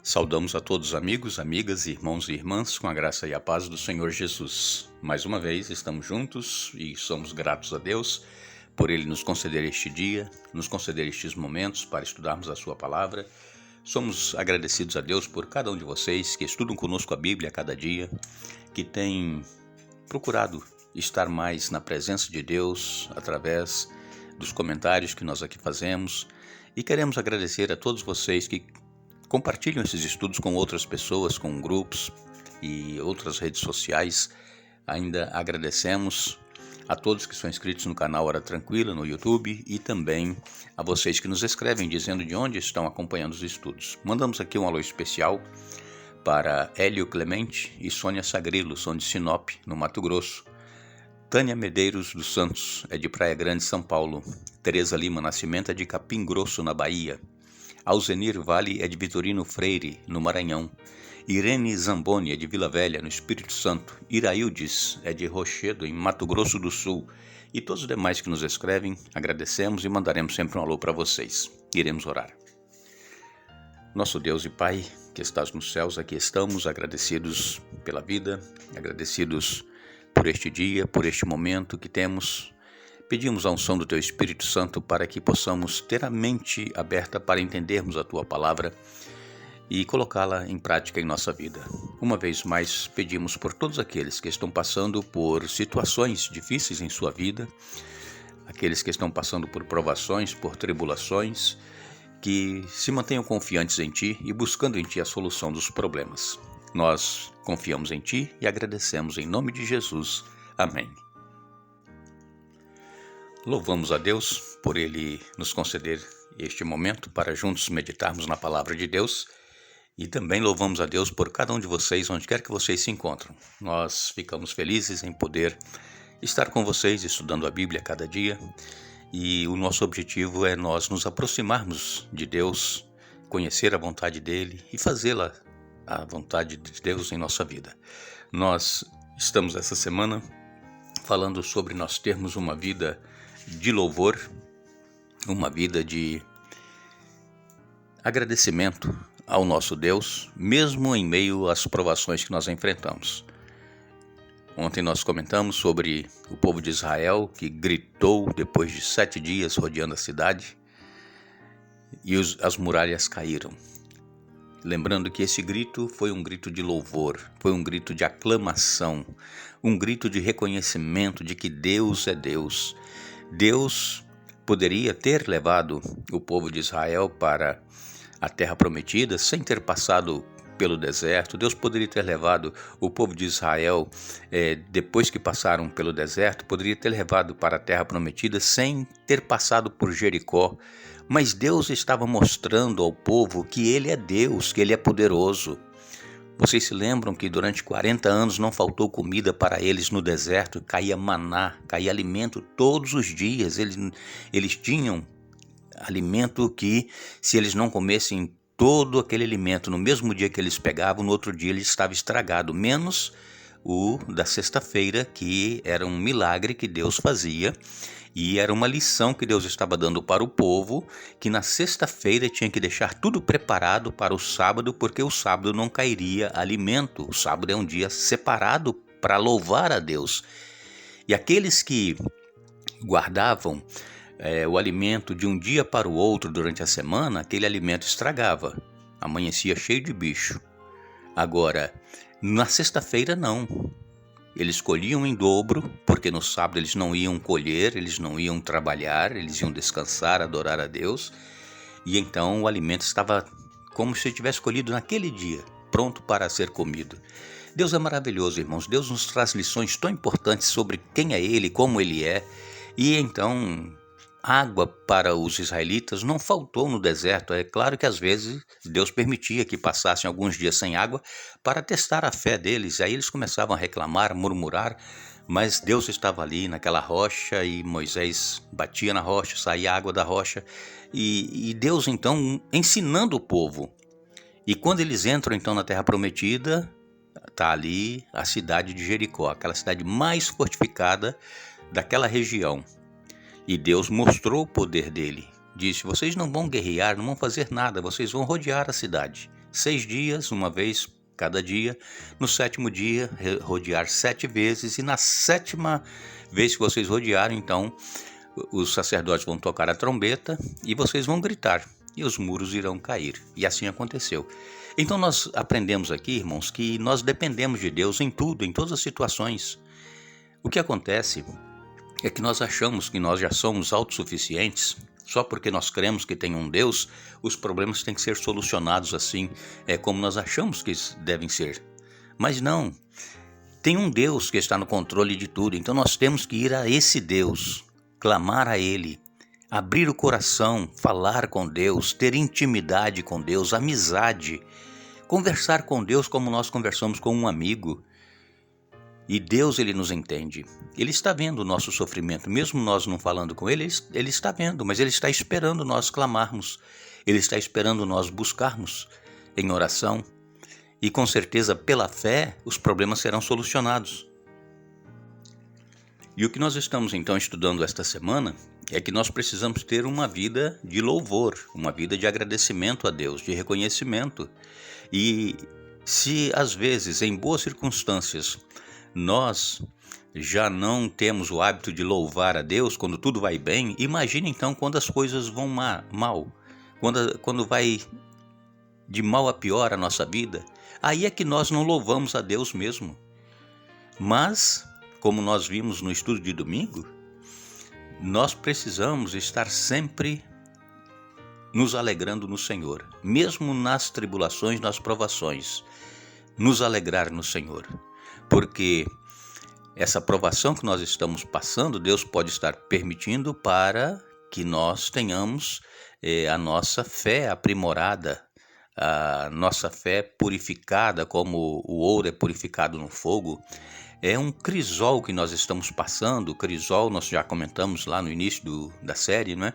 Saudamos a todos os amigos, amigas, irmãos e irmãs com a graça e a paz do Senhor Jesus. Mais uma vez estamos juntos e somos gratos a Deus por Ele nos conceder este dia, nos conceder estes momentos para estudarmos a Sua Palavra. Somos agradecidos a Deus por cada um de vocês que estudam conosco a Bíblia a cada dia, que têm procurado estar mais na presença de Deus através dos comentários que nós aqui fazemos. E queremos agradecer a todos vocês que compartilham esses estudos com outras pessoas, com grupos e outras redes sociais. Ainda agradecemos a todos que são inscritos no canal Hora Tranquila no YouTube e também a vocês que nos escrevem dizendo de onde estão acompanhando os estudos. Mandamos aqui um alô especial para Hélio Clemente e Sônia Sagrilo, são de Sinop, no Mato Grosso. Tânia Medeiros dos Santos é de Praia Grande, São Paulo. Tereza Lima Nascimento é de Capim Grosso, na Bahia. Alzenir Vale é de Vitorino Freire, no Maranhão. Irene Zamboni é de Vila Velha, no Espírito Santo. Iraildes é de Rochedo, em Mato Grosso do Sul. E todos os demais que nos escrevem, agradecemos e mandaremos sempre um alô para vocês. Iremos orar. Nosso Deus e Pai, que estás nos céus, aqui estamos agradecidos pela vida, agradecidos por este dia, por este momento que temos. Pedimos a unção do Teu Espírito Santo para que possamos ter a mente aberta para entendermos a Tua Palavra e colocá-la em prática em nossa vida. Uma vez mais, pedimos por todos aqueles que estão passando por situações difíceis em sua vida, aqueles que estão passando por provações, por tribulações, que se mantenham confiantes em Ti e buscando em Ti a solução dos problemas. Nós confiamos em Ti e agradecemos em nome de Jesus. Amém. Louvamos a Deus por Ele nos conceder este momento para juntos meditarmos na Palavra de Deus e também louvamos a Deus por cada um de vocês, onde quer que vocês se encontram. Nós ficamos felizes em poder estar com vocês estudando a Bíblia a cada dia e o nosso objetivo é nós nos aproximarmos de Deus, conhecer a vontade dEle e fazê-la a vontade de Deus em nossa vida. Nós estamos essa semana falando sobre nós termos uma vida de louvor, uma vida de agradecimento ao nosso Deus, mesmo em meio às provações que nós enfrentamos. Ontem nós comentamos sobre o povo de Israel que gritou depois de 7 dias rodeando a cidade e as muralhas caíram. Lembrando que esse grito foi um grito de louvor, foi um grito de aclamação, um grito de reconhecimento de que Deus é Deus. Deus poderia ter levado o povo de Israel para a terra prometida sem ter passado pelo deserto. Deus poderia ter levado o povo de Israel, depois que passaram pelo deserto, poderia ter levado para a terra prometida sem ter passado por Jericó. Mas Deus estava mostrando ao povo que Ele é Deus, que Ele é poderoso. Vocês se lembram que durante 40 anos não faltou comida para eles no deserto, caía maná, caía alimento todos os dias. Eles tinham alimento que, se eles não comessem todo aquele alimento no mesmo dia que eles pegavam, no outro dia ele estava estragado, menos o da sexta-feira, que era um milagre que Deus fazia. E era uma lição que Deus estava dando para o povo, que na sexta-feira tinha que deixar tudo preparado para o sábado, porque o sábado não cairia alimento. O sábado é um dia separado para louvar a Deus. E aqueles que guardavam o alimento de um dia para o outro durante a semana, aquele alimento estragava, amanhecia cheio de bicho. Agora, na sexta-feira não. Eles colhiam em dobro, porque no sábado eles não iam colher, eles não iam trabalhar, eles iam descansar, adorar a Deus. E então o alimento estava como se tivesse colhido naquele dia, pronto para ser comido. Deus é maravilhoso, irmãos. Deus nos traz lições tão importantes sobre quem é Ele, como Ele é. E então, água para os israelitas não faltou no deserto. É claro que às vezes Deus permitia que passassem alguns dias sem água para testar a fé deles. Aí eles começavam a reclamar, murmurar, mas Deus estava ali naquela rocha e Moisés batia na rocha, saía água da rocha. E Deus então ensinando o povo. E quando eles entram então na terra prometida, está ali a cidade de Jericó, aquela cidade mais fortificada daquela região. E Deus mostrou o poder dele. Disse, vocês não vão guerrear, não vão fazer nada, vocês vão rodear a cidade. 6 dias, uma vez cada dia. No 7º dia, rodear 7 vezes. E na 7ª vez que vocês rodearem, então, os sacerdotes vão tocar a trombeta e vocês vão gritar. E os muros irão cair. E assim aconteceu. Então nós aprendemos aqui, irmãos, que nós dependemos de Deus em tudo, em todas as situações. O que acontece é que nós achamos que nós já somos autossuficientes. Só porque nós cremos que tem um Deus, os problemas têm que ser solucionados assim, como nós achamos que devem ser. Mas não, tem um Deus que está no controle de tudo, então nós temos que ir a esse Deus, clamar a Ele, abrir o coração, falar com Deus, ter intimidade com Deus, amizade, conversar com Deus como nós conversamos com um amigo. E Deus, Ele nos entende. Ele está vendo o nosso sofrimento. Mesmo nós não falando com Ele, Ele está vendo. Mas Ele está esperando nós clamarmos. Ele está esperando nós buscarmos em oração. E com certeza, pela fé, os problemas serão solucionados. E o que nós estamos então estudando esta semana é que nós precisamos ter uma vida de louvor, uma vida de agradecimento a Deus, de reconhecimento. E se às vezes, em boas circunstâncias, nós já não temos o hábito de louvar a Deus quando tudo vai bem, imagine então quando as coisas vão mal, quando vai de mal a pior a nossa vida, aí é que nós não louvamos a Deus mesmo. Mas, como nós vimos no estudo de domingo, nós precisamos estar sempre nos alegrando no Senhor, mesmo nas tribulações, nas provações, nos alegrar no Senhor. Porque essa provação que nós estamos passando, Deus pode estar permitindo para que nós tenhamos a nossa fé aprimorada, a nossa fé purificada, como o ouro é purificado no fogo. É um crisol que nós estamos passando. O crisol, nós já comentamos lá no início da série, não é?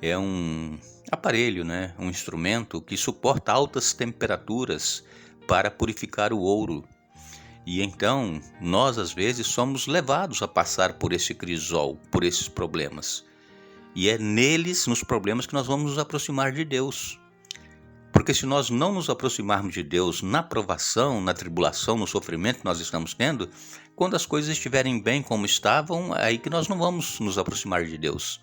É um aparelho, né? Um instrumento que suporta altas temperaturas para purificar o ouro. E então, nós às vezes somos levados a passar por esse crisol, por esses problemas. E é neles, nos problemas, que nós vamos nos aproximar de Deus. Porque se nós não nos aproximarmos de Deus na provação, na tribulação, no sofrimento que nós estamos tendo, quando as coisas estiverem bem como estavam, é aí que nós não vamos nos aproximar de Deus.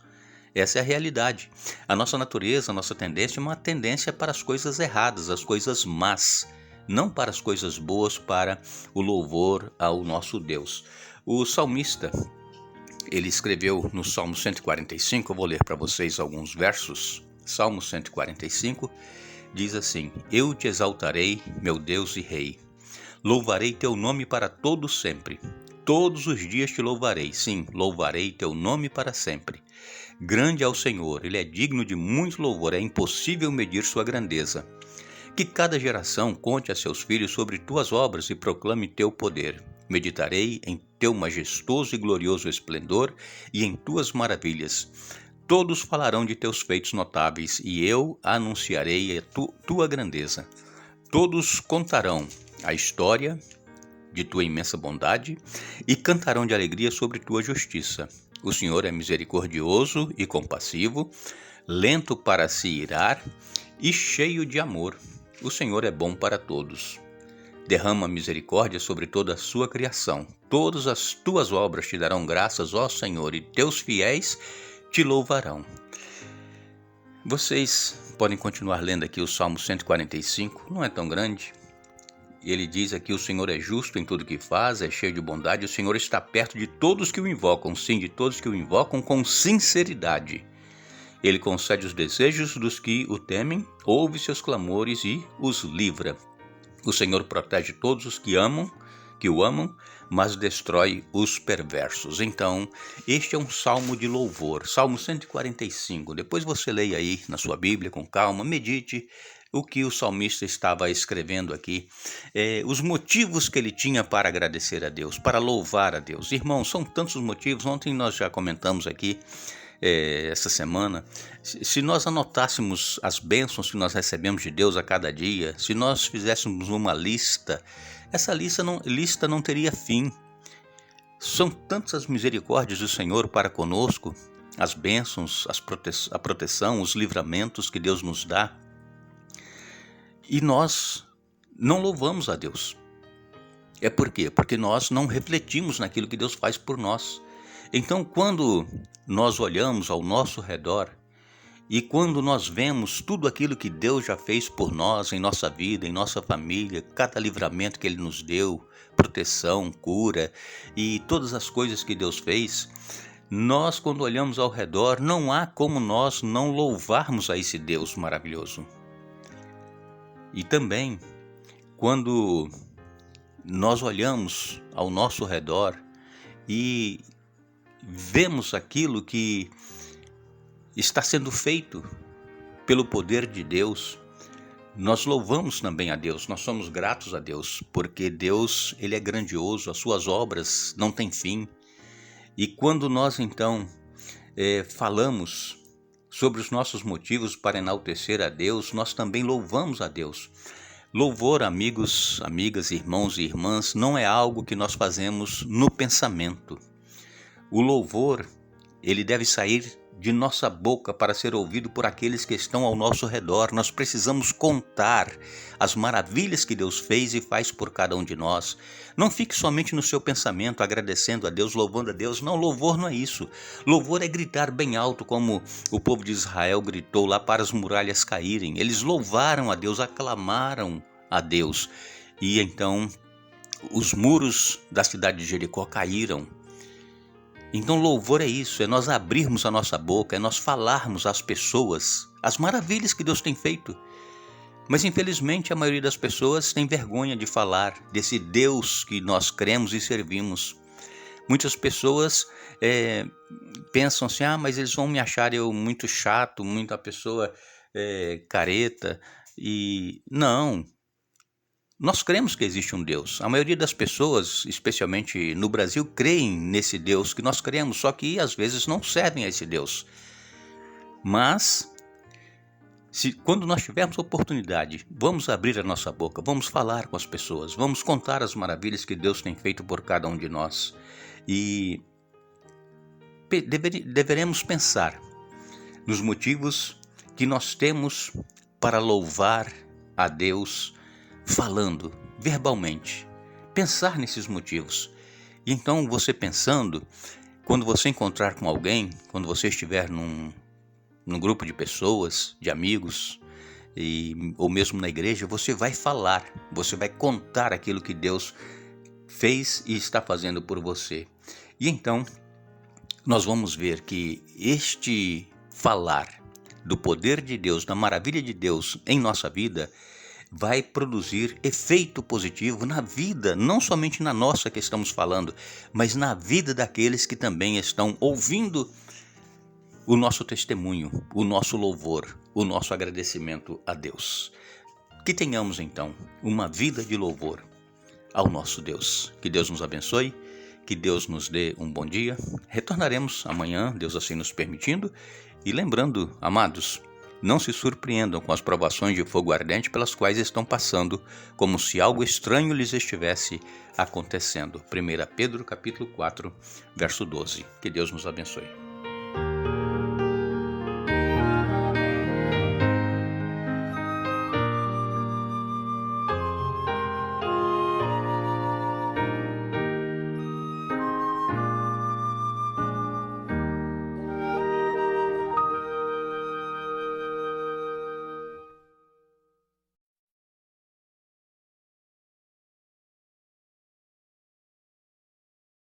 Essa é a realidade. A nossa natureza, a nossa tendência é uma tendência para as coisas erradas, as coisas más, não para as coisas boas, para o louvor ao nosso Deus. O salmista, ele escreveu no Salmo 145, eu vou ler para vocês alguns versos. Salmo 145 diz assim: Eu te exaltarei, meu Deus e Rei. Louvarei teu nome para todo sempre. Todos os dias te louvarei, sim, louvarei teu nome para sempre. Grande é o Senhor, Ele é digno de muito louvor, é impossível medir sua grandeza. Que cada geração conte a seus filhos sobre tuas obras e proclame teu poder. Meditarei em teu majestoso e glorioso esplendor e em tuas maravilhas. Todos falarão de teus feitos notáveis e eu anunciarei a tua grandeza. Todos contarão a história de tua imensa bondade e cantarão de alegria sobre tua justiça. O Senhor é misericordioso e compassivo, lento para se irar e cheio de amor. O Senhor é bom para todos. Derrama misericórdia sobre toda a sua criação. Todas as tuas obras te darão graças, ó Senhor, e teus fiéis te louvarão. Vocês podem continuar lendo aqui o Salmo 145, não é tão grande. Ele diz aqui: o Senhor é justo em tudo que faz, é cheio de bondade, o Senhor está perto de todos que o invocam, sim, de todos que o invocam com sinceridade. Ele concede os desejos dos que o temem, ouve seus clamores e os livra. O Senhor protege todos os que o amam, mas destrói os perversos. Então, este é um salmo de louvor, Salmo 145. Depois você leia aí na sua Bíblia com calma, medite o que o salmista estava escrevendo aqui, os motivos que ele tinha para agradecer a Deus, para louvar a Deus. Irmãos, são tantos motivos. Ontem nós já comentamos aqui, essa semana, se nós anotássemos as bênçãos que nós recebemos de Deus a cada dia, se nós fizéssemos uma lista, essa lista não teria fim. São tantas as misericórdias do Senhor para conosco, as bênçãos, a proteção, os livramentos que Deus nos dá. e nós não louvamos a Deus. É por quê? Porque nós não refletimos naquilo que Deus faz por nós. Então, quando nós olhamos ao nosso redor e quando nós vemos tudo aquilo que Deus já fez por nós, em nossa vida, em nossa família, cada livramento que Ele nos deu, proteção, cura e todas as coisas que Deus fez, nós, quando olhamos ao redor, não há como nós não louvarmos a esse Deus maravilhoso. E também, quando nós olhamos ao nosso redor e vemos aquilo que está sendo feito pelo poder de Deus, nós louvamos também a Deus, nós somos gratos a Deus, porque Deus, Ele é grandioso, as suas obras não têm fim. E quando nós então falamos sobre os nossos motivos para enaltecer a Deus, nós também louvamos a Deus. Louvor, amigos, amigas, irmãos e irmãs, não é algo que nós fazemos no pensamento. O louvor, ele deve sair de nossa boca para ser ouvido por aqueles que estão ao nosso redor. Nós precisamos contar as maravilhas que Deus fez e faz por cada um de nós. Não fique somente no seu pensamento agradecendo a Deus, louvando a Deus. Não, louvor não é isso. Louvor é gritar bem alto, como o povo de Israel gritou lá para as muralhas caírem. Eles louvaram a Deus, aclamaram a Deus. E então os muros da cidade de Jericó caíram. Então louvor é isso, é nós abrirmos a nossa boca, é nós falarmos às pessoas as maravilhas que Deus tem feito. Mas infelizmente a maioria das pessoas tem vergonha de falar desse Deus que nós cremos e servimos. Muitas pessoas pensam assim, mas eles vão me achar eu muito chato, muita pessoa careta. E não. Nós cremos que existe um Deus. A maioria das pessoas, especialmente no Brasil, creem nesse Deus que nós cremos, só que às vezes não servem a esse Deus. Mas, quando nós tivermos oportunidade, vamos abrir a nossa boca, vamos falar com as pessoas, vamos contar as maravilhas que Deus tem feito por cada um de nós. E deveremos pensar nos motivos que nós temos para louvar a Deus falando, verbalmente. Pensar nesses motivos. E então você pensando, quando você encontrar com alguém, quando você estiver num grupo de pessoas, de amigos, ou mesmo na igreja, você vai falar, você vai contar aquilo que Deus fez e está fazendo por você. E então, nós vamos ver que este falar do poder de Deus, da maravilha de Deus em nossa vida, vai produzir efeito positivo na vida, não somente na nossa que estamos falando, mas na vida daqueles que também estão ouvindo o nosso testemunho, o nosso louvor, o nosso agradecimento a Deus. Que tenhamos então uma vida de louvor ao nosso Deus. Que Deus nos abençoe, que Deus nos dê um bom dia. Retornaremos amanhã, Deus assim nos permitindo. E lembrando, amados, não se surpreendam com as provações de fogo ardente pelas quais estão passando, como se algo estranho lhes estivesse acontecendo. 1 Pedro capítulo 4, verso 12. Que Deus nos abençoe.